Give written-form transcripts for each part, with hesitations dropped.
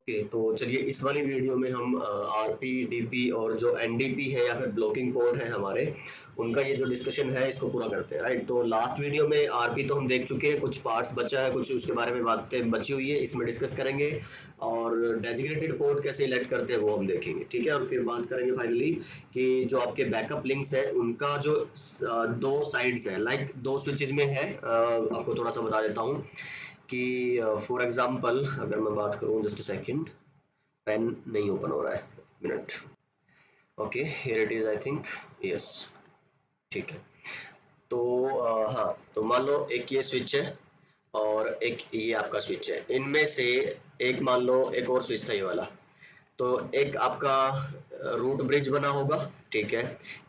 Okay, तो चलिए इस वाली वीडियो में हम आरपी, डीपी और जो एनडीपी है या फिर ब्लॉकिंग पोर्ट है हमारे, उनका ये जो डिस्कशन है इसको पूरा करते हैं। राइट, तो लास्ट वीडियो में आरपी तो हम देख चुके हैं, कुछ पार्ट्स बचा है, कुछ उसके बारे में बातें बची हुई है, इसमें डिस्कस करेंगे। और डेजिग्नेटेड पोर्ट कैसे इलेक्ट करते हैं वो हम देखेंगे, ठीक है। और फिर बात करेंगे फाइनली कि जो आपके बैकअप लिंक्स है उनका जो दो साइड्स है, लाइक दो स्विचेस में है। आपको थोड़ा सा बता देता हूँ कि फॉर एग्जांपल अगर मैं बात करूं, जस्ट सेकंड, पेन नहीं ओपन हो रहा है, minute. Okay, here it is, I think, yes, ठीक है। तो हाँ, तो मान लो एक ये स्विच है और एक ये आपका स्विच है, इनमें से एक मान लो एक और स्विच था ये वाला। तो एक आपका रूट ब्रिज बना होगा, ठीक है।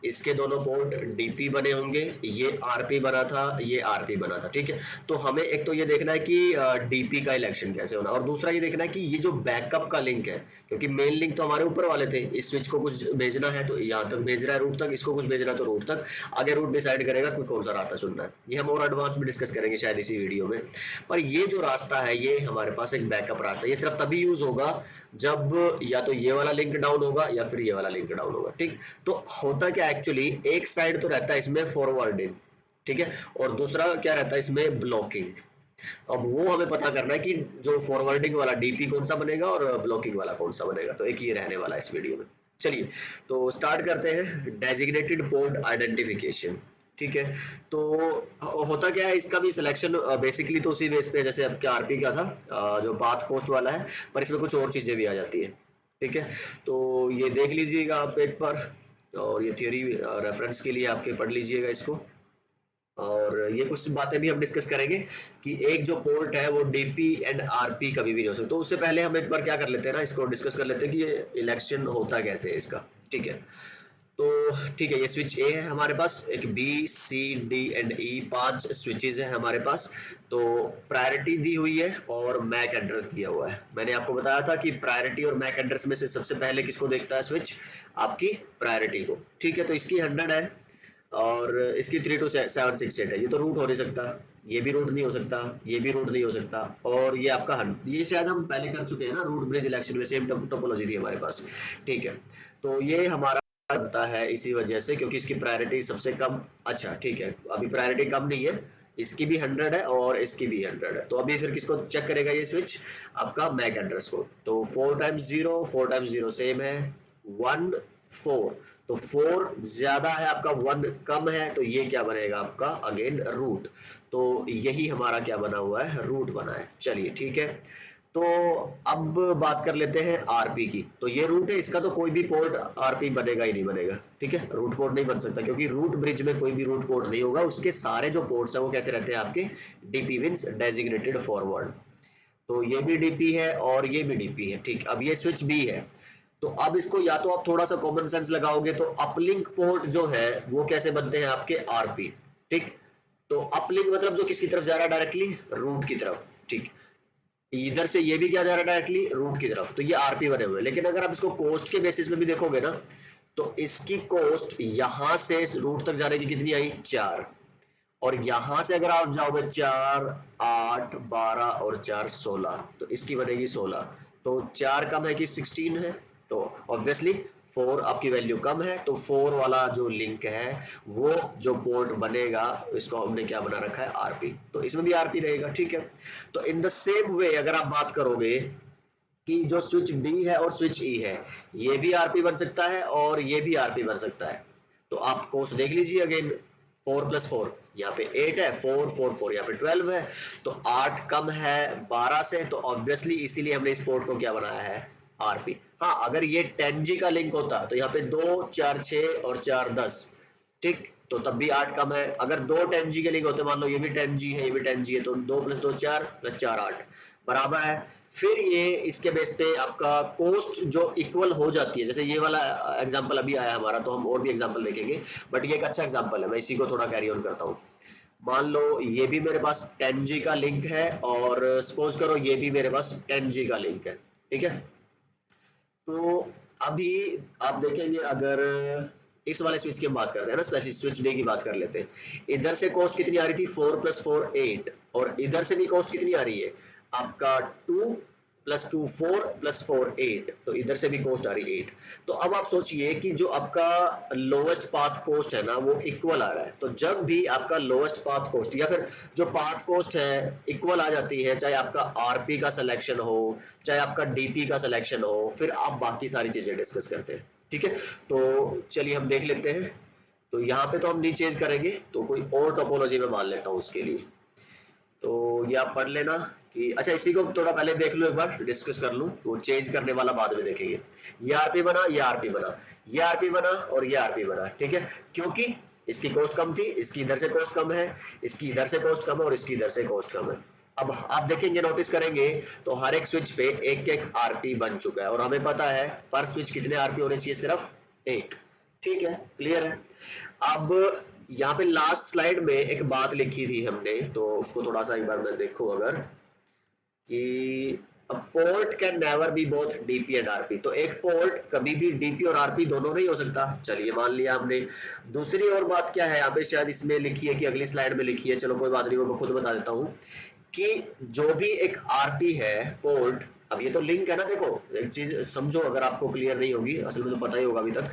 इसके दोनों पोर्ट डीपी बने होंगे, ये आरपी बना था, ये आरपी बना था, ठीक है। तो हमें एक तो ये देखना है कि डीपी का इलेक्शन कैसे होना, और दूसरा ये देखना है कि ये जो बैकअप का लिंक है, क्योंकि मेन लिंक तो हमारे ऊपर वाले थे, इस स्विच को कुछ भेजना है तो यहाँ तक भेज रहा है रूट तक, इसको कुछ भेजना है तो रूट तक, आगे रूट डिसाइड करेगा कि कौन सा रास्ता चुनना है। ये हम और एडवांस में डिस्कस करेंगे शायद इसी वीडियो में। पर ये जो रास्ता है ये हमारे पास एक बैकअप रास्ता है, ये सिर्फ तभी यूज होगा जब या तो ये वाला लिंक डाउन होगा या फिर ये वाला लिंक डाउन होगा, ठीक। तो होता क्या एक्चुअली, एक साइड तो रहता है इसमें फॉरवर्डिंग, ठीक है, और दूसरा क्या रहता है इसमें, ब्लॉकिंग। अब वो हमें पता करना है कि जो फॉरवर्डिंग वाला डीपी कौन सा बनेगा और ब्लॉकिंग वाला कौन सा बनेगा, तो एक ये रहने वाला है इस वीडियो में। चलिए, तो स्टार्ट करते हैं डेजिग्नेटेड पोर्ट आइडेंटिफिकेशन, ठीक है। तो होता क्या है, इसका भी सिलेक्शन बेसिकली तो उसी बेस पे जैसे आपके आरपी का था, जो पाथ कोस्ट वाला है, पर इसमें कुछ और चीजें भी आ जाती है, ठीक है। तो ये देख लीजिएगा आप एक बार, और ये थ्योरी रेफरेंस के लिए आपके पढ़ लीजिएगा इसको। और ये कुछ बातें भी हम डिस्कस करेंगे कि एक जो पोर्ट है वो डीपी एंड आरपी कभी भी नहीं हो सकता। तो उससे पहले हम एक बार क्या कर लेते हैं ना, इसको डिस्कस कर लेते हैं कि ये इलेक्शन होता कैसे है इसका, ठीक है। तो ठीक है, ये स्विच ए है हमारे पास, A B C D and E, 5 switches है हमारे पास। तो प्रायोरिटी दी हुई है और मैक एड्रेस दिया हुआ है। मैंने आपको बताया था कि प्रायोरिटी और मैक एड्रेस में से सबसे पहले किसको देखता है स्विच, आपकी प्रायोरिटी को, ठीक है। तो इसकी 100 है और इसकी 32768 है। ये तो रूट हो नहीं सकता, ये भी रूट नहीं हो सकता, ये भी रूट नहीं हो सकता, और ये आपका ये शायद हम पहले कर चुके हैं ना, रूट ब्रिज इलेक्शन में सेम टोपोलॉजी थी हमारे पास, ठीक है। तो ये हमारा बनता है इसी वजह से क्योंकि इसकी प्रायोरिटी सबसे कम। अच्छा ठीक है, अभी प्रायोरिटी कम नहीं है, इसकी भी 100 है और इसकी भी 100 है। तो अभी फिर किसको चेक करेगा ये स्विच, आपका मैक एड्रेस को। तो 4 टाइम्स 0, 4 टाइम्स 0 सेम है, 1 4। तो 4 ज्यादा है आपका, 1 कम है, तो ये क्या बनेगा आपका अगेन रूट। तो यही हमारा क्या बना हुआ है, रूट बना है। चलिए ठीक है, तो अब बात कर लेते हैं आरपी की। तो ये रूट है, इसका तो कोई भी पोर्ट आरपी बनेगा ही नहीं बनेगा, ठीक है। रूट पोर्ट नहीं बन सकता क्योंकि रूट ब्रिज में कोई भी रूट पोर्ट नहीं होगा, उसके सारे जो पोर्ट्स है वो कैसे रहते हैं आपके, डीपी मींस डेजिग्नेटेड फॉरवर्ड। तो ये भी डीपी है और ये भी डीपी है, ठीक। अब ये स्विच बी है, तो अब इसको या तो आप थोड़ा सा कॉमन सेंस लगाओगे तो अपलिंक पोर्ट जो है वो कैसे बनते हैं आपके, आरपी, ठीक। तो अपलिंक मतलब जो किसकी तरफ जा रहा है, डायरेक्टली रूट की तरफ, ठीक। इधर से ये भी क्या जा रहा है, डायरेक्टली रूट की तरफ, तो ये आरपी बने हुए हैं। लेकिन अगर आप इसको कोस्ट के बेसिस में भी देखोगे ना, तो इसकी कोस्ट यहां से रूट तक जाने की कितनी आई, 4। और यहां से अगर आप जाओगे 4 8 12 और 4 16, तो इसकी बनेगी 16। तो 4 कम है कि 16 है, तो ऑब्वियसली 4 आपकी वैल्यू कम है, तो 4 वाला जो लिंक है वो जो पोर्ट बनेगा, इसको हमने क्या बना रखा है, आरपी। तो इसमें भी आरपी रहेगा, ठीक है। तो इन द सेम वे अगर आप बात करोगे कि जो स्विच डी है और स्विच ई है, ये भी आरपी बन सकता है और ये भी आरपी बन सकता है। तो आप कोस्ट देख लीजिए अगेन, 4 प्लस 4 यहाँ पे 8 है, 4 4 4 यहाँ पे 12 है। तो 8 कम है 12 से, तो ऑब्वियसली इसीलिए हमने इस पोर्ट को क्या बनाया है, आरपी। हाँ, अगर ये 10G का लिंक होता तो यहाँ पे 2 4 6 और 4 10, ठीक। तो तब भी 8 कम है। अगर दो 10G के लिंक होते, मान लो ये भी 10G है, ये भी 10G है, तो 2 प्लस 2 4 प्लस 4 8 बराबर है। फिर ये इसके बेस पे आपका कोस्ट जो इक्वल हो जाती है, जैसे ये वाला एग्जांपल अभी आया हमारा, तो हम और भी एग्जांपल देखेंगे, बट ये एक अच्छा एग्जांपल है, मैं इसी को थोड़ा कैरी ऑन करता हूँ। मान लो ये भी मेरे पास 10G का लिंक है और सपोज करो ये भी मेरे पास 10G का लिंक है, ठीक है। तो अभी आप देखेंगे, अगर इस वाले स्विच की हम बात करते हैं ना, स्पेशली स्विच डे की बात कर लेते हैं। इधर से कॉस्ट कितनी आ रही थी, 4 प्लस 4 8, और इधर से भी कॉस्ट कितनी आ रही है आपका 2 +2 4 +4 8, तो इधर से भी कॉस्ट आ रही 8। तो अब आप सोचिए कि जो आपका लोवेस्ट पाथ कॉस्ट है ना वो इक्वल आ रहा है। तो जब भी आपका लोवेस्ट पाथ कॉस्ट या फिर जो पाथ कॉस्ट है इक्वल आ जाती है, चाहे आपका आरपी का सिलेक्शन हो, चाहे आपका डीपी का सिलेक्शन हो, फिर आप बाकी सारी चीजें डिस्कस करते हैं। ठीक है, तो चलिए हम देख लेते हैं। तो यहाँ पे तो हम नहीं चेंज करेंगे, तो कोई और टोपोलॉजी में मान लेता हूँ उसके लिए। तो ये आप पढ़ लेना कि अच्छा इसी को थोड़ा पहले देख लो, एक बार डिस्कस कर लूं, वो चेंज करने वाला बाद में देखेंगे। ये आरपी बना, ये आरपी बना, ये आरपी बना और ये आरपी बना। ठीक है, क्योंकि इसकी कॉस्ट कम थी, इसकी इधर से कॉस्ट कम है, इसकी इधर से कॉस्ट कम है और इसकी इधर से कॉस्ट कम है। अब आप देखेंगे, नोटिस करेंगे तो हर एक स्विच पे एक एक आरपी बन चुका है और हमें पता है पर स्विच कितने आरपी होने चाहिए, सिर्फ एक। ठीक है, क्लियर है। अब यहाँ पे लास्ट स्लाइड में एक बात लिखी थी हमने, तो उसको थोड़ा सा एक बार मैं देखूं अगर, कि port can never be both DP and RP. तो एक पोर्ट कभी भी डीपी और आरपी दोनों नहीं हो सकता। चलिए मान लिया हमने। दूसरी और बात क्या है यहाँ पे, शायद इसमें लिखी है कि अगली स्लाइड में लिखी है, चलो कोई बात नहीं, वो मैं खुद बता देता हूँ कि जो भी एक आरपी है पोर्ट, अब ये तो लिंक है ना, देखो एक चीज समझो, अगर आपको क्लियर नहीं होगी, असल में तो पता ही होगा अभी तक,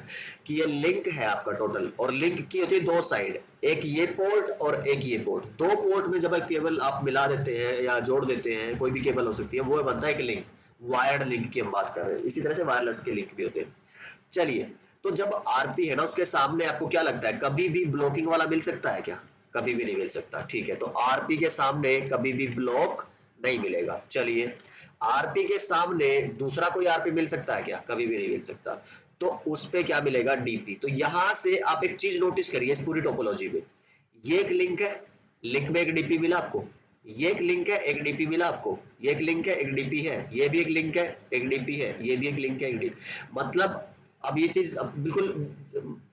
कि ये लिंक है आपका टोटल, और लिंक की होती है दो साइड, एक ये पोर्ट और एक ये पोर्ट। दो पोर्ट में जब एक केबल आप मिला देते हैं या जोड़ देते हैं, कोई भी केबल हो सकती है, वो बनता है एक लिंक। वायर्ड लिंक की हम बात कर रहे हैं, इसी तरह से वायरलेस के लिंक भी होते हैं। चलिए, तो जब आरपी है ना, उसके सामने आपको क्या लगता है, कभी भी ब्लॉकिंग वाला मिल सकता है क्या? कभी भी नहीं मिल सकता। ठीक है, तो आरपी के सामने कभी भी ब्लॉक नहीं मिलेगा। चलिए, आरपी के सामने दूसरा कोई आरपी मिल सकता है क्या? कभी भी नहीं मिल सकता। तो उस पे क्या मिलेगा? डीपी। तो यहां से आप एक चीज नोटिस करिए इस पूरी टोपोलॉजी में, ये एक लिंक है, लिंक में एक डीपी मिला आपको, ये एक लिंक है, एक डीपी मिला आपको, ये एक लिंक है, एक डीपी है, ये भी एक लिंक है, एक डीपी है, ये भी एक लिंक है, एक डीपी। मतलब अब ये चीज बिल्कुल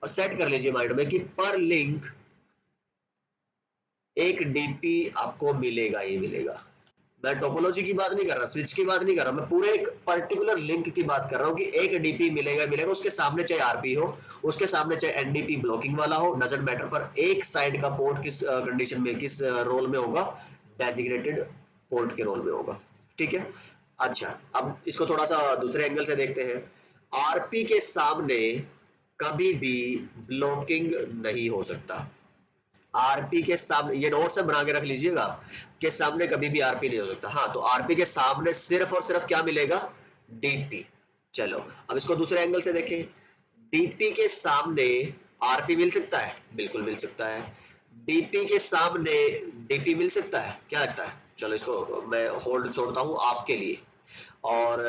सेट कर लीजिए माइंड में कि पर लिंक एक डीपी आपको मिलेगा ही मिलेगा। मैं टोपोलॉजी की बात नहीं कर रहा, स्विच की बात नहीं कर रहा, मैं पूरे एक पर्टिकुलर लिंक की बात कर रहा हूँ कि एक डीपी मिलेगा मिलेगा, उसके सामने चाहे आरपी हो, उसके सामने चाहे एनडीपी ब्लॉकिंग वाला हो, डजंट मैटर, पर एक साइड का पोर्ट किस कंडीशन में, किस रोल में होगा? डेजिग्नेटेड पोर्ट के रोल में होगा। ठीक है, अच्छा अब इसको थोड़ा सा दूसरे एंगल से देखते हैं। आरपी के सामने कभी भी ब्लॉकिंग नहीं हो सकता। आरपी के सामने, ये नोट से बना के रख लीजिएगा, के सामने कभी भी आरपी नहीं हो सकता। हाँ, तो आरपी के सामने सिर्फ और सिर्फ क्या मिलेगा? डीपी। चलो अब इसको दूसरे एंगल से देखें। डीपी के सामने आरपी मिल सकता है? बिल्कुल मिल सकता है। डीपी के सामने डीपी मिल सकता है? क्या लगता है? चलो इसको मैं होल्ड छोड़ता हूं आपके लिए, और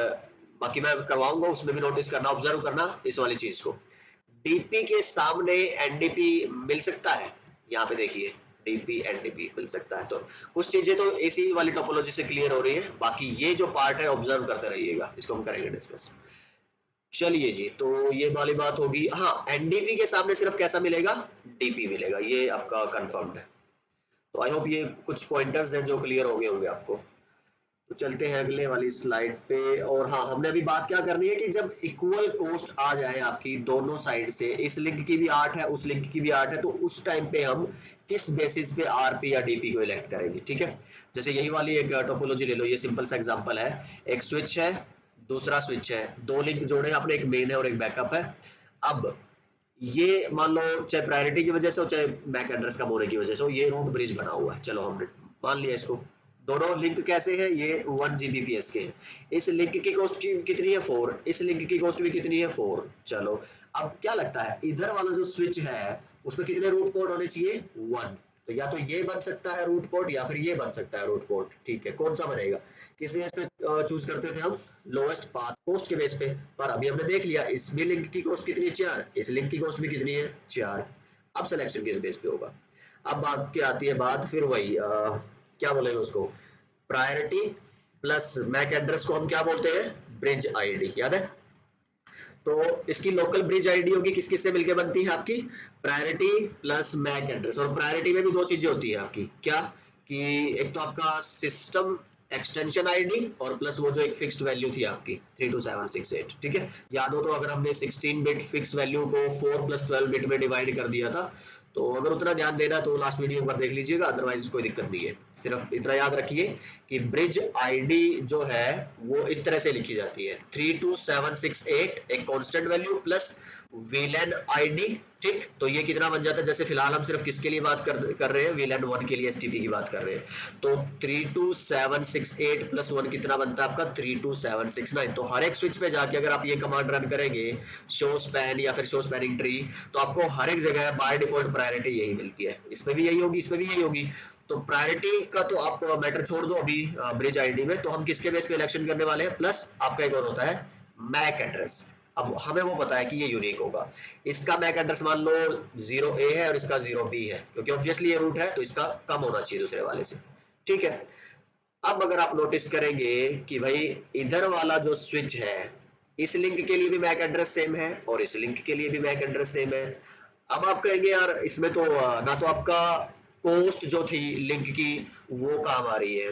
बाकी मैं करवाऊंगा, उसमें भी नोटिस करना, ऑब्जर्व करना इस वाली चीज को। डीपी के सामने एनडीपी मिल सकता है? यहाँ पे देखिए, डीपी एनडीपी मिल सकता है। तो कुछ चीजें तो इसी वाली टोपोलॉजी से क्लियर हो रही है, बाकी ये जो पार्ट है ऑब्जर्व करते रहिएगा, इसको हम करेंगे डिस्कस। चलिए जी, तो ये वाली बात होगी। हाँ, एनडीपी के सामने सिर्फ कैसा मिलेगा? डीपी मिलेगा, ये आपका कंफर्म्ड है। तो आई होप ये कुछ पॉइंटर्स हैं जो क्लियर हो गए होंगे आपको। तो चलते हैं अगले वाली स्लाइड पे। और हाँ, हमने अभी बात क्या करनी है कि जब इक्वल कॉस्ट आ जाए आपकी दोनों साइड से, इस लिंक की भी 8 है, उस लिंक की भी 8 है, तो उस टाइम पे हम किस बेसिस पे आरपी या डीपी को इलेक्ट करेंगे। ठीक है, जैसे यही वाली एक टोपोलॉजी ले लो, ये सिंपल सा एग्जांपल है। एक स्विच है, दूसरा स्विच है, दो लिंक जोड़े हैं आपने, एक मेन है और एक बैकअप है। अब ये मान लो चाहे प्रायोरिटी की वजह से हो, चाहे मैक एड्रेस कम होने की वजह से हो, ये रूट ब्रिज बना हुआ है। चलो हमने मान लिया इसको। दोनों लिंक कैसे हैं? ये 1 Gbps के हैं। इस लिंक की कॉस्ट कितनी है? 4। इस लिंक की कॉस्ट भी कितनी है? 4। चलो अब क्या लगता है, इधर वाला जो स्विच है उसमें कितने रूट पोर्ट होने चाहिए? 1। तो या तो ये बन सकता है रूट पोर्ट, या फिर ये बन सकता है रूट पोर्ट। ठीक है, कौन सा बनेगा? किस बेस पे चूज करते थे हम? लोएस्ट पाथ कॉस्ट के बेस पे। पर अभी हमने देख लिया, इस भी लिंक की कॉस्ट कितनी है? 4। इस लिंक की कॉस्ट भी कितनी है? 4। अब सिलेक्शन किस बेस पे होगा? अब बात क्या आती है, बात फिर वही क्या बोलेंगे उसको, प्रायोरिटी प्लस मैक एड्रेस को हम क्या बोलते हैं? ब्रिज आईडी, याद है? तो इसकी लोकल ब्रिज आईडी होगी, किस किस से मिलकर बनती है आपकी? Priority plus MAC address. और प्रायोरिटी में भी दो चीजें होती है आपकी, क्या? कि एक तो आपका सिस्टम एक्सटेंशन आईडी, और प्लस वो जो एक फिक्स्ड वैल्यू थी आपकी 32768। ठीक है, याद हो तो, अगर हमने 16 बिट फिक्स वैल्यू को 4 + 12 बिट में डिवाइड कर दिया था, तो अगर उतना ध्यान देना तो लास्ट वीडियो एक बार देख लीजिएगा, अदरवाइज कोई दिक्कत नहीं है। सिर्फ इतना याद रखिए कि ब्रिज आईडी जो है वो इस तरह से लिखी जाती है 32768 एक कांस्टेंट वैल्यू प्लस वीलैन आईडी। ठीक, तो ये कितना बन जाता है, जैसे फिलहाल हम सिर्फ किसके लिए बात कर रहे हैं, वीलैन 1 के लिए एसटीपी की बात कर रहे हैं। तो 32768 प्लस 1 कितना बनता है आपका 32769। तो हर एक स्विच पे जाके अगर आप ये कमांड रन करेंगे शो स्पैन या फिर शो स्पैनिंग ट्री, तो आपको हर एक जगह बाय डिफॉल्ट प्रायोरिटी यही मिलती है। इसमें भी यही होगी, इसमें भी यही होगी। तो प्रायोरिटी का तो आप मैटर छोड़ दो अभी ब्रिज आईडी में, तो हम किसके बेस पे इलेक्शन करने वाले हैं, प्लस आपका एक और होता है मैक एड्रेस। अब हमें वो पता है कि ये यूनिक होगा। इसका मैक एड्रेस मान लो 0A है और इसका 0B है, क्योंकि ऑब्वियसली ये रूट है तो इसका कम होना चाहिए दूसरे वाले से। ठीक है, अब अगर आप नोटिस करेंगे कि भाई इधर वाला जो स्विच है इस लिंक के लिए भी मैक एड्रेस सेम है और इस लिंक के लिए भी मैक एड्रेस सेम है। अब आप कहेंगे यार इसमें तो ना तो आपका कोस्ट जो थी लिंक की वो काम आ रही है,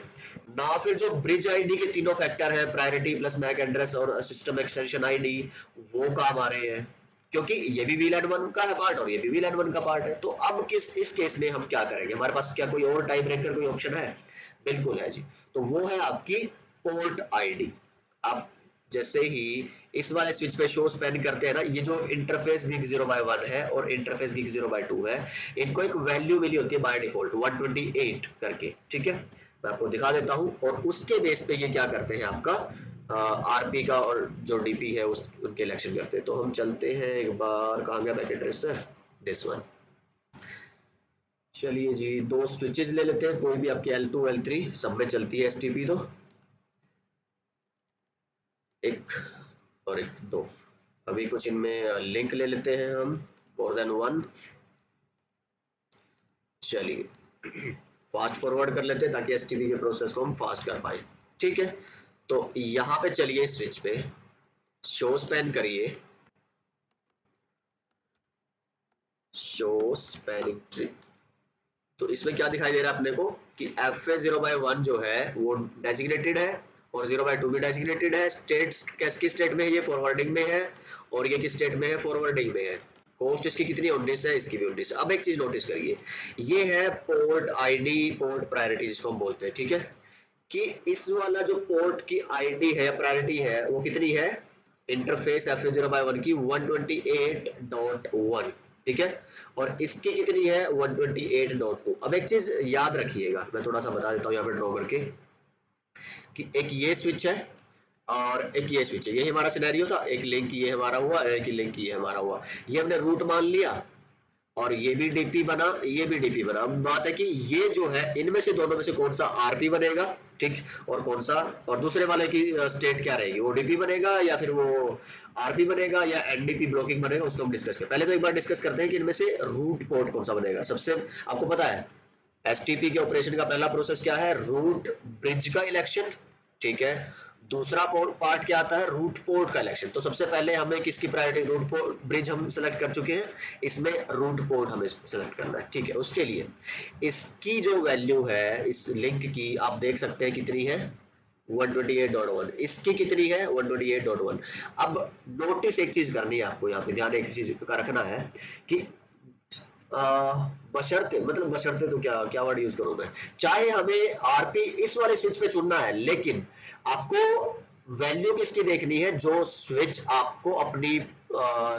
ना फिर जो ब्रिज आईडी के तीनों फैक्टर है प्रायोरिटी प्लस मैक एड्रेस और सिस्टम एक्सटेंशन आईडी वो काम आ रहे हैं, क्योंकि ये भी VLAN 1 का है पार्ट और ये भी VLAN 1 का पार्ट है। तो अब इस केस में हम क्या करेंगे, हमारे पास क्या कोई और टाइप ब्रेकर कोई ऑप्शन है? बिल्कुल है जी। तो वो है आपकी पोर्ट आईडी। आप जैसे ही इस वाले स्विच पे शो स्पैन करते हैं ना, ये जो इंटरफेस गिग 0/1 है और इंटरफेस गिग 0/2 है, इनको एक वैल्यू मिली होती है बाय डिफॉल्ट 128 करके। ठीक है, मैं आपको दिखा देता हूं और उसके बेस पे ये क्या करते हैं आपका आरपी का और जो डीपी है उस उनके इलेक्शन करते हैं। तो हम चलते हैं एक बार, कहाँ गया back address sir, this one. चलिए जी, दो स्विचेस ले लेते हैं, कोई भी आपके L2 L3 सब में चलती है एसटीपी, तो एक और एक दो। अभी कुछ इनमें लिंक ले लेते हैं हम, मोर देन वन। चलिए फास्ट फॉरवर्ड कर लेते हैं ताकि एसटीपी के प्रोसेस को हम फास्ट कर पाए। ठीक है, तो यहाँ पे चलिए स्विच पे शो स्पैन करिए, शो स्पैनिंग ट्री। तो इसमें क्या दिखाई दे रहा है अपने को कि FA 0/1 जो है वो डेजिग्नेटेड है और 0/2 भी डेजिग्नेटेड है। स्टेट्स किसकी स्टेट में है, ये फॉरवर्डिंग में है और ये किस स्टेट में है, फॉरवर्डिंग में है। कोस्ट इसकी कितनी 19 है, इसकी भी 19 है। अब एक चीज नोटिस करिए, ये है पोर्ट आईडी, पोर्ट प्रायोरिटी जिसको हम बोलते हैं। ठीक है, कि इस वाला जो पोर्ट की आईडी है प्रायोरिटी है वो कितनी है, इंटरफेस FA 0/1 की 128.1। ठीक है, और इसकी कितनी है 128.2। अब एक चीज याद रखिएगा, मैं थोड़ा सा बता देता हूँ यहाँ पे ड्रॉ करके, कि एक ये स्विच है और एक ये स्विच है, यही हमारा सिनेरियो था। एक लिंक ये हमारा हुआ, एक लिंक ये हमारा हुआ, ये हमने रूट मान लिया और ये भी डीपी बना, ये भी डीपी बना। अब बात है कि ये जो है इनमें से दोनों में से कौन सा आरपी बनेगा, ठीक, और कौन सा, और दूसरे वाले की स्टेट क्या रहेगी, वो डीपी बनेगा या फिर वो आरपी बनेगा या एनडीपी ब्लॉकिंग बनेगा, उसको हम डिस्कस करें। पहले तो एक बार डिस्कस करते हैं कि इनमें से रूट पोर्ट कौन सा बनेगा। सबसे आपको पता है एसटीपी के ऑपरेशन का पहला प्रोसेस क्या है, रूट ब्रिज का इलेक्शन। ठीक है, दूसरा पार्ट क्या आता है, रूट पोर्ट का इलेक्शन। तो सबसे पहले हमें किसकी प्रायोरिटी, रूट पोर्ट, ब्रिज हम सेलेक्ट कर चुके हैं, इसमें रूट पोर्ट हमें सेलेक्ट करना है। ठीक है, उसके लिए इसकी जो वैल्यू है इस लिंक की आप देख सकते हैं कितनी है 128.1, इसकी कितनी है 128.1। अब नोटिस एक चीज करनी है आपको, यहाँ पे ध्यान एक चीज का रखना है कि बशर्ते, मतलब बशर्ते तो क्या क्या वर्ड यूज करूं मैं, चाहे हमें आरपी इस वाले स्विच पे चुनना है, लेकिन आपको वैल्यू किसकी देखनी है, जो स्विच आपको अपनी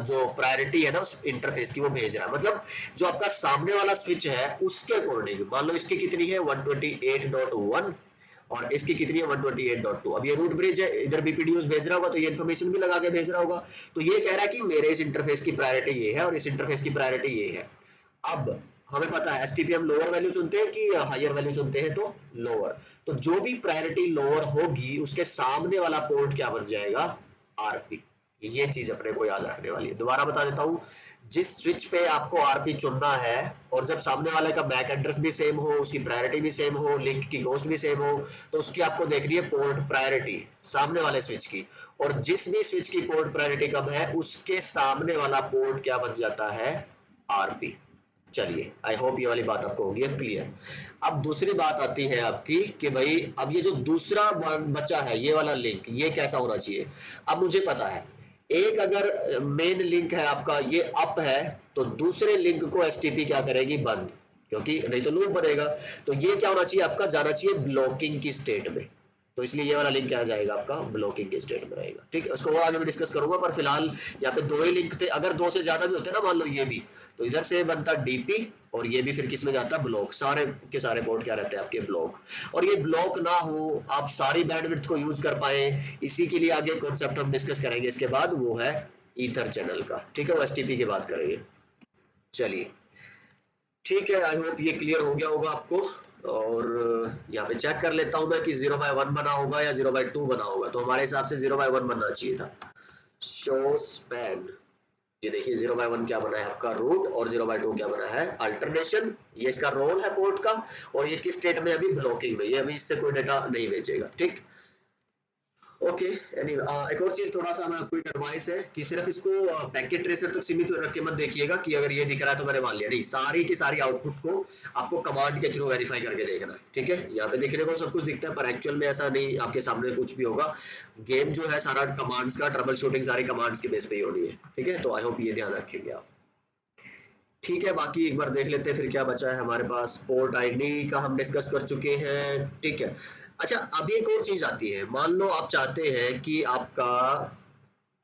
जो प्रायोरिटी है ना उस इंटरफेस की वो भेज रहा है। मतलब जो आपका सामने वाला स्विच है उसके अकॉर्डिंग, मान लो इसकी कितनी है 128.1 और इसकी कितनी है 128.2। अब ये रूट ब्रिज है, इधर बीपीडीयूज भेज रहा होगा तो ये इन्फॉर्मेशन भी लगा के भेज रहा होगा। तो ये कह रहा है कि मेरे इस इंटरफेस की प्रायोरिटी ये है और इस इंटरफेस की प्रायोरिटी ये है। अब हमें पता है एसटीपी हम लोअर वैल्यू चुनते हैं कि हायर वैल्यू चुनते हैं, तो लोअर। तो जो भी प्रायोरिटी लोअर होगी उसके सामने वाला पोर्ट क्या बन जाएगा, आरपी। ये चीज अपने को याद रखने वाली है। दोबारा बता देता हूं, जिस स्विच पे आपको आरपी चुनना है और जब सामने वाले का मैक एड्रेस भी सेम हो, उसकी प्रायोरिटी भी सेम हो, लिंक की कॉस्ट भी सेम हो, तो उसकी आपको देखनी है पोर्ट प्रायोरिटी सामने वाले स्विच की। और जिस भी स्विच की पोर्ट प्रायोरिटी कम है उसके सामने वाला पोर्ट क्या बन जाता है, आरपी। चलिए, आई होप ये वाली बात आपको होगी क्लियर। अब दूसरी बात आती है आपकी कि भाई अब ये जो दूसरा बचा है ये वाला लिंक, ये कैसा होना चाहिए। अब मुझे पता है एक अगर मेन लिंक है आपका ये अप है तो दूसरे लिंक को एसटीपी क्या करेगी, बंद, क्योंकि नहीं तो लूप बनेगा। तो ये क्या होना चाहिए आपका, जाना चाहिए ब्लॉकिंग की स्टेट में। तो इसलिए ये वाला लिंक क्या जाएगा आपका, ब्लॉकिंग के स्टेट में रहेगा। ठीक है, उसको और आगे मैं डिस्कस करूंगा, पर फिलहाल यहाँ पे दो ही लिंक थे। अगर दो से ज्यादा भी होते ना, मान लो ये भी, तो इधर से बनता डीपी और ये भी फिर किस में जाता, ब्लॉक। सारे के सारे पोर्ट क्या रहते हैं आपके, ब्लॉक। और ये ब्लॉक ना हो, आप सारी बैंडविड्थ को यूज कर पाए, इसी के लिए आगे कॉन्सेप्ट हम डिस्कस करेंगे इसके बाद, वो है ईथर चैनल का। ठीक है, वो एसटीपी की बात करेंगे। चलिए ठीक है, आई होप ये क्लियर हो गया होगा आपको। और यहाँ पे चेक कर लेता हूं मैं कि 0/1 बना होगा या 0/2 बना होगा। तो हमारे हिसाब से 0/1 बनना चाहिए था। शो स्पैन, ये देखिए 0/1 क्या बना है आपका, रूट, और 0/2 क्या बना है, अल्टरनेशन। ये इसका रोल है पोर्ट का, और ये किस स्टेट में, अभी ब्लॉकिंग में। ये अभी इससे कोई डेटा नहीं भेजेगा। ठीक, ओके। एनीवे एक और चीज, थोड़ा सा मैं आपको एडवाइस है कि सिर्फ इसको पैकेट ट्रेसर तक सीमित रख के मत देखिएगा कि अगर ये दिख रहा है तो मैंने मान लिया, नहीं, सारी की सारी आउटपुट को आपको कमांड के थ्रू वेरीफाई करके देखना है। ठीक है, यहाँ पे देखने को सब कुछ दिखता है, पर एक्चुअल में ऐसा नहीं, आपके सामने कुछ भी होगा। गेम जो है सारा कमांड्स का, ट्रबल शूटिंग सारी कमांड्स के बेस पे ही होनी है। ठीक है, तो आई होप ये ध्यान रखेंगे आप। ठीक है, बाकी एक बार देख लेते हैं फिर क्या बचा है हमारे पास। पोर्ट आईडी का हम डिस्कस कर चुके हैं। ठीक है, अच्छा अभी एक और चीज आती है। मान लो आप चाहते हैं कि आपका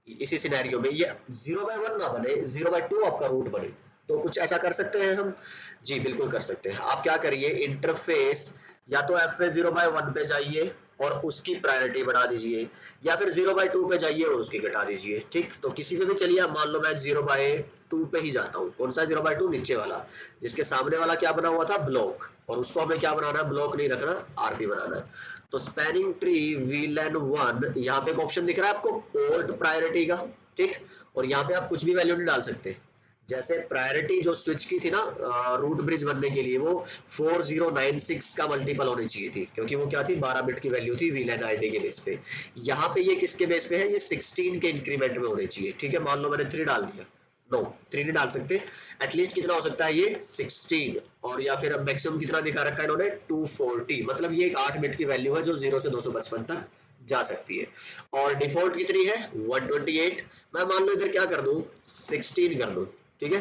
इसी सिनेरियो में ये 0/1 ना बने, 0/2 आपका रूट बने, तो कुछ ऐसा कर सकते हैं हम। जी बिल्कुल कर सकते हैं। आप क्या करिए, इंटरफेस या तो एफ 0/1 पे जाइए और उसकी प्रायोरिटी बढ़ा दीजिए, या फिर 0/2 पे जाइए और उसकी घटा दीजिए। ठीक, तो किसी पे भी चलिए आप, मान लो मैं 0/2 पे ही जाता हूँ। कौन सा 0/2, नीचे वाला, जिसके सामने वाला क्या बना हुआ था, ब्लॉक, और उसको हमें क्या बनाना है, ब्लॉक नहीं रखना, आरपी बनाना है। तो स्पैनिंग ट्री VLAN 1, यहाँ पे एक ऑप्शन दिख रहा है आपको, पोर्ट प्रायोरिटी का। ठीक, और यहाँ पे आप कुछ भी वैल्यू नहीं डाल सकते। जैसे प्रायोरिटी जो स्विच की थी ना रूट ब्रिज बनने के लिए, वो 4096 का मल्टीपल होनी चाहिए थी, क्योंकि वो क्या थी, 12 बिट की वैल्यू थी VLAN आईडी के बेस पे। यहाँ पे ये किसके बेस पे है, ये 16 के इंक्रीमेंट में होने चाहिए। ठीक है, मान लो मैंने 3 डाल दिया, नो 3 नहीं डाल सकते, एटलीस्ट कितना हो सकता है, ये 16, और या फिर अब मैक्सिमम कितना दिखा रखा है इन्होंने, 240। मतलब ये एक 8 बिट की वैल्यू है जो 0 से 255 तक जा सकती है। और डिफॉल्ट कितनी है, 128। मैं मान लो इधर क्या कर दूं, 16 कर दूं। ठीक है,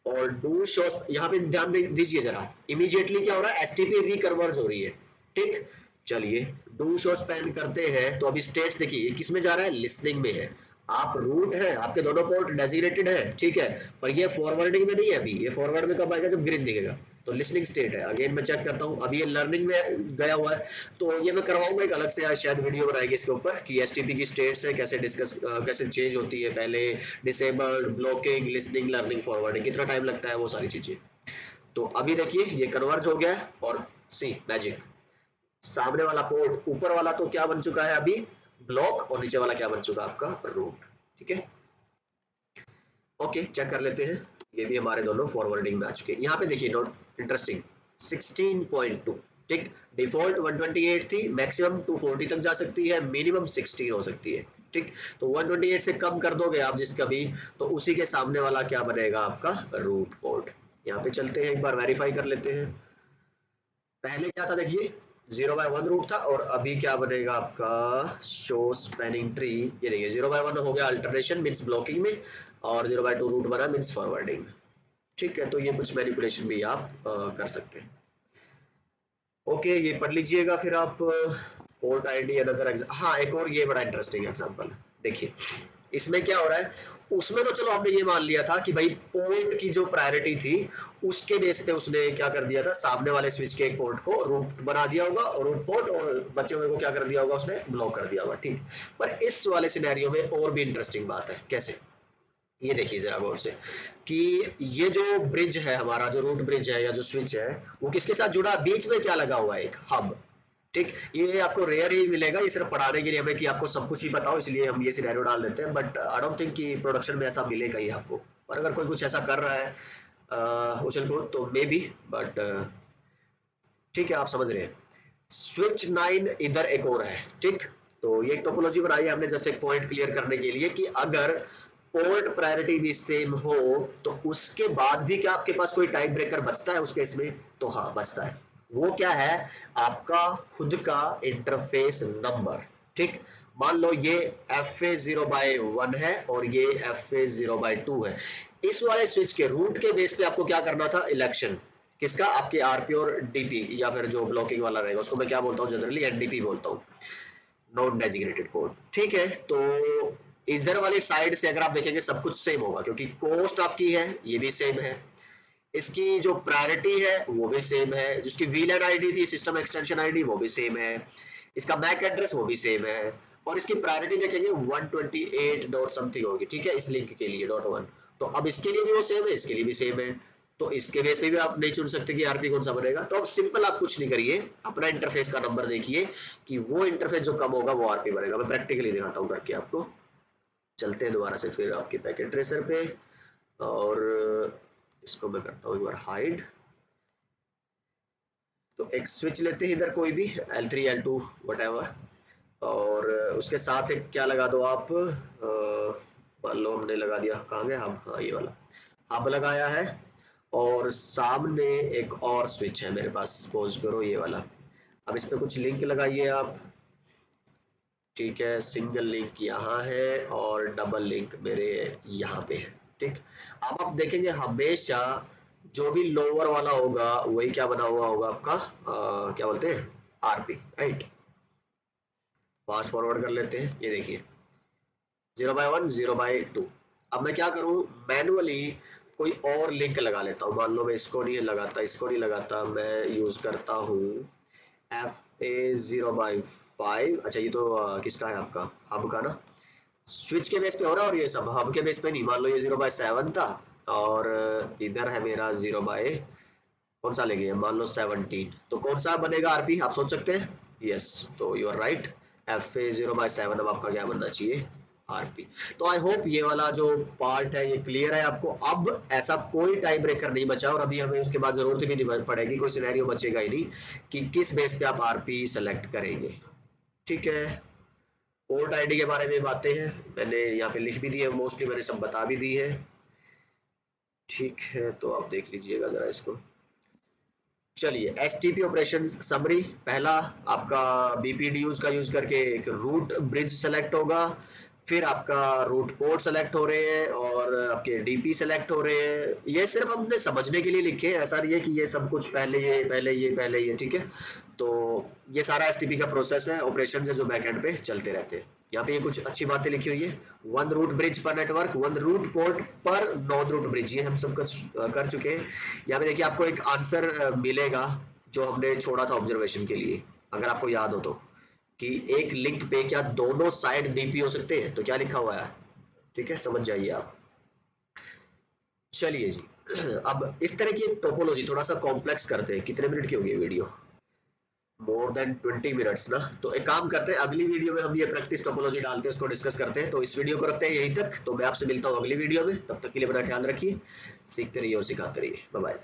और डू शो, यहाँ पे ध्यान दीजिए जरा, इमीडिएटली क्या हो रहा है, एसटीपी रिकन्वर्ज हो रही है। ठीक, चलिए डू शो स्पैन करते हैं। तो अभी स्टेट्स देखिए, किस में जा रहा है, लिसनिंग में है। आप रूट है, आपके दोनों पोर्ट डेजिग्नेटेड है। ठीक है, पर ये फॉरवर्डिंग में नहीं है। अभी ये फॉरवर्ड में कब आएगा, जब ग्रीन दिखेगा। तो लिसनिंग स्टेट है। अगेन मैं चेक करता हूँ, अभी ये लर्निंग में गया हुआ है। तो ये मैं करवाऊंगा एक अलग से, आज शायद वीडियो बनाएगी इसके ऊपर कि एसटीपी की स्टेट्स है कैसे डिस्कस, कैसे चेंज होती है, पहले disabled, blocking, listening, learning, forwarding, कितना टाइम लगता है, वो सारी चीजें। तो अभी देखिए ये कन्वर्ज हो गया है, और सी मैजिक, सामने वाला पोर्ट, ऊपर वाला तो क्या बन चुका है अभी, ब्लॉक, और नीचे वाला क्या बन चुका है आपका, रूट। ठीक है, ओके चेक कर लेते हैं। ये भी हमारे दोनों फॉरवर्डिंग में आ चुके हैं। यहाँ पे देखिए नोट इंटरेस्टिंग, 16.2। ठीक, डिफॉल्ट 128 थी, मैक्सिमम 240 तक जा सकती है, मिनिमम 16 हो सकती है। ठीक, तो 128 से कम कर दोगे आप जिसका भी, तो उसी के सामने वाला क्या बनेगा आपका, रूट पोर्ट। यहाँ पे चलते हैं, एक बार वेरीफाई कर लेते हैं। पहले क्या था देखिए, 0/1 रूट था, और अभी क्या बनेगा आपका, शो स्पैनिंग ट्री। ये देखिए 0/1 हो गया अल्टरनेशन, मींस ब्लॉकिंग में, और 0/2 रूट बना, मींस फॉरवर्डिंग में। ठीक है, तो ये कुछ मैनिपुलेशन भी आप कर सकते हैं। ओके, ये पढ़ लीजिएगा फिर आप। पोर्ट आईडी अनदर हाँ, एक और ये बड़ा इंटरेस्टिंग एग्जांपल देखिए। इसमें क्या हो रहा है, उसमें तो चलो हमने ये मान लिया था कि भाई पोर्ट की जो प्रायोरिटी थी उसके बेस पे उसने क्या कर दिया था, सामने वाले स्विच के एक पोर्ट को रूट बना दिया होगा, और रूट पोर्ट, और बचे हुए को क्या कर दिया होगा, उसने ब्लॉक कर दिया होगा। ठीक, पर इस वाले सिनेरियो में और भी इंटरेस्टिंग बात है। कैसे, ये देखिए जरा गौर से, कि ये जो ब्रिज है हमारा, जो रूट ब्रिज है या जो स्विच है, वो किसके साथ जुड़ा, बीच में क्या लगा हुआ है, एक हब। ठीक, ये आपको रेयर ही मिलेगा, ये सिर्फ पढ़ाने के लिए हमें कि आपको सब कुछ ही बताओ, इसलिए हम ये सिनेरियो डाल देते हैं। बट आई डोंट थिंक कि प्रोडक्शन में ऐसा मिलेगा ही आपको। और अगर कोई कुछ ऐसा कर रहा है उछल कूद, तो मे बी, बट ठीक है, आप समझ रहे हैं। स्विच 9 इधर एक और है। ठीक, तो ये टोपोलॉजी बनाई है हमने जस्ट एक पॉइंट क्लियर करने के लिए कि अगर पोर्ट प्रायोरिटी भी सेम हो, तो उसके बाद भी क्या आपके पास कोई टाइम ब्रेकर बचता है उस केस में, तो हाँ बचता है। वो क्या है, आपका खुद का इंटरफेस नंबर। ठीक, मान लो ये FA0/1 है और ये FA0/2 है। इस वाले स्विच के रूट के बेस पे आपको क्या करना था, इलेक्शन किसका, आपके आरपी और डीपी, या फिर जो ब्लॉकिंग वाला रहेगा उसको मैं क्या बोलता हूँ, जनरली एनडीपी बोलता हूँ, नॉन डेजिग्नेटेड पोर्ट। ठीक है, तो इधर वाली साइड से अगर आप देखेंगे सब कुछ सेम होगा, क्योंकि कोस्ट आपकी है ये भी सेम है, इसकी जो प्रायोरिटी है वो भी सेम है, जिसकी वीलैन आईडी थी, सिस्टम एक्सटेंशन आईडी, वो भी सेम है, इसका मैक एड्रेस वो भी सेम है, और इसकी प्रायोरिटी देखेंगे 128 डॉट समथिंग होगी। ठीक है, इस लिंक के लिए .1, तो अब इसके लिए भी वो सेम है, इसके लिए भी सेम है, तो इसके बेस पे भी आप नहीं चुन सकते कि आरपी कौन सा बनेगा। तो अब सिंपल, आप कुछ नहीं करिए, अपना इंटरफेस का नंबर देखिए कि वो इंटरफेस जो कम होगा वो आरपी बनेगा। मैं प्रैक्टिकली दिखाता हूँ करके आपको। चलते हैं दोबारा से फिर आपके पैकेट ट्रेसर पे, और इसको मैं करता हूँ एक बार हाइड। तो एक स्विच लेते हैं इधर कोई भी, L3 L2 व्हाटएवर, और उसके साथ एक क्या लगा दो आप, मान लो हमने लगा दिया, कहाँ गया हब, हाँ ये वाला हब लगाया है, और सामने एक और स्विच है मेरे पास, सपोज करो ये वाला। अब इस पे कुछ लिंक लगाइए आप। ठीक है, सिंगल लिंक यहाँ है और डबल लिंक मेरे यहाँ पे है। ठीक, अब आप देखेंगे हमेशा जो भी लोअर वाला होगा वही क्या बना हुआ होगा आपका, क्या बोलते हैं, आरपी, राइट। फास्ट फॉरवर्ड कर लेते हैं, ये देखिए 0/1 0/2। अब मैं क्या करूं, मैनुअली कोई और लिंक लगा लेता हूं। मान लो मैं इसको नहीं लगाता, इसको नहीं लगाता, मैं यूज करता हूं FA0/5। अच्छा ये तो किसका है, आपका हब का ना, स्विच के बेस पे हो रहा है, और ये सब हब के बेस पे नहीं। मान लो ये 0/7 था, और इधर है मेरा 0 बाय, कौन सा लेंगे, मान लो 17, तो कौन सा बनेगा आरपी, आप सोच सकते हैं। यस, तो यू आर राइट, FA0/7 अब आपका क्या बनना चाहिए, आरपी। तो आई होप ये वाला जो पार्ट है ये क्लियर है आपको। अब ऐसा कोई टाइम ब्रेकर नहीं बचा, और अभी हमें उसके बाद जरूरत भी नहीं पड़ेगी, कोई सिनेरियो बचेगा ही नहीं कि किस बेस पे आप आरपी सेलेक्ट करेंगे। ठीक है, पोर्ट आईडी के बारे में बातें हैं, मैंने यहाँ पे लिख भी दी है, मोस्टली मैंने सब बता भी दी है। ठीक है, तो आप देख लीजिएगा जरा इसको। चलिए, एसटीपी ऑपरेशन समरी, पहला आपका बीपीडीयूज का यूज करके एक रूट ब्रिज सेलेक्ट होगा, फिर आपका रूट पोर्ट सेलेक्ट हो रहे हैं, और आपके डीपी सेलेक्ट हो रहे हैं। ये सिर्फ हमने समझने के लिए लिखे हैं, ऐसा नहीं है कि ये सब कुछ पहले ये पहले ये पहले ये। ठीक है, तो ये सारा एसटीपी का प्रोसेस है, ऑपरेशन है जो बैकएंड पे चलते रहते हैं। यहाँ पे ये कुछ अच्छी बातें लिखी हुई है, 1 रूट ब्रिज पर नेटवर्क, 1 रूट पोर्ट पर नॉन रूट ब्रिज, ये हम सब कर चुके हैं। यहाँ पे देखिए आपको एक आंसर मिलेगा जो हमने छोड़ा था ऑब्जर्वेशन के लिए, अगर आपको याद हो तो, कि एक लिंक पे क्या दोनों साइड डीपी हो सकते हैं, तो क्या लिखा हुआ है। ठीक है, समझ जाइए आप। चलिए जी, अब इस तरह की टोपोलॉजी थोड़ा सा कॉम्प्लेक्स करते हैं। कितने मिनट की होगी वीडियो, मोर देन 20 मिनट्स ना। तो एक काम करते हैं, अगली वीडियो में हम ये प्रैक्टिस टोपोलॉजी डालते हैं, उसको डिस्कस करते हैं। तो इस वीडियो को रखते हैं यहीं तक, तो मैं आपसे मिलता हूँ अगली वीडियो में, तब तक के लिए अपना ख्याल रखिए, सीखते रहिए और सिखाते रहिए। Bye bye.